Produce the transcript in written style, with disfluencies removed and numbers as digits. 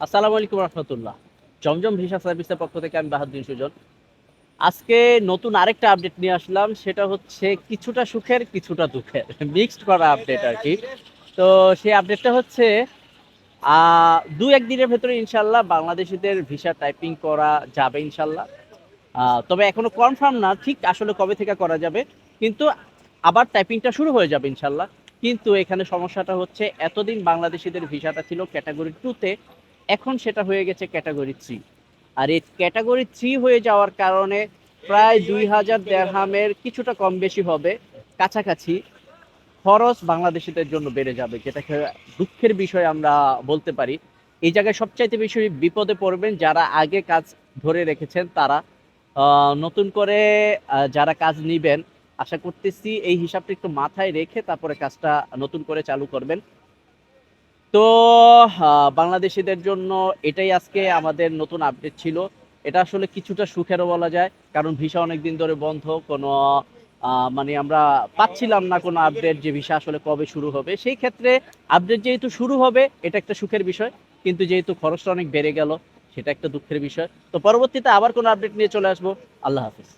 আসসালামু আলাইকুম রহমতুল্লাহ। জমজম ভিসা সার্ভিসের পক্ষ থেকে আমি বাহাদুর সুজন। আজকে নতুন আরেকটা আপডেট নিয়ে আসলাম, সেটা হচ্ছে কিছুটা সুখের কিছুটা দুঃখের মিক্সড করা আপডেট আর কি। তো সেই আপডেটটা হচ্ছে দু একদিনের ভেতরে ইনশাল্লাহ বাংলাদেশিদের ভিসা টাইপিং করা যাবে ইনশাল্লাহ। তবে এখনো কনফার্ম না ঠিক আসলে কবে থেকে করা যাবে, কিন্তু আবার টাইপিংটা শুরু হয়ে যাবে ইনশাল্লাহ। কিন্তু এখানে সমস্যাটা হচ্ছে এতদিন বাংলাদেশিদের ভিসাটা ছিল ক্যাটাগরি 2-তে, এখন সেটা হয়ে গেছে ক্যাটাগরি 3। আর এই ক্যাটাগরি 3 হয়ে যাওয়ার কারণে প্রায় 2000 দেরহামের কিছুটা কম বেশি হবে, কাছাকাছি খরচ বাংলাদেশিদের জন্য বেড়ে যাবে, যেটাকে দুঃখের বিষয় আমরা বলতে পারি। এই জায়গায় সবচাইতে বেশি বিপদে পড়বেন যারা আগে কাজ ধরে রেখেছেন তারা। নতুন করে যারা কাজ নিবেন, আশা করতেছি এই হিসাবটা একটু মাথায় রেখে তারপরে কাজটা নতুন করে চালু করবেন। তো বাংলাদেশিদের জন্য এটাই আজকে আমাদের নতুন আপডেট ছিল। এটা আসলে কিছুটা সুখেরও বলা যায়, কারণ ভিসা অনেক দিন ধরে বন্ধ। কোনো মানে আমরা পাচ্ছিলাম না কোনো আপডেট যে ভিসা আসলে কবে শুরু হবে। সেই ক্ষেত্রে আপডেট যেহেতু শুরু হবে এটা একটা সুখের বিষয়, কিন্তু যেহেতু খরচটা অনেক বেড়ে গেল সেটা একটা দুঃখের বিষয়। তো পরবর্তীতে আবার কোনো আপডেট নিয়ে চলে আসবো। আল্লাহ হাফিজ।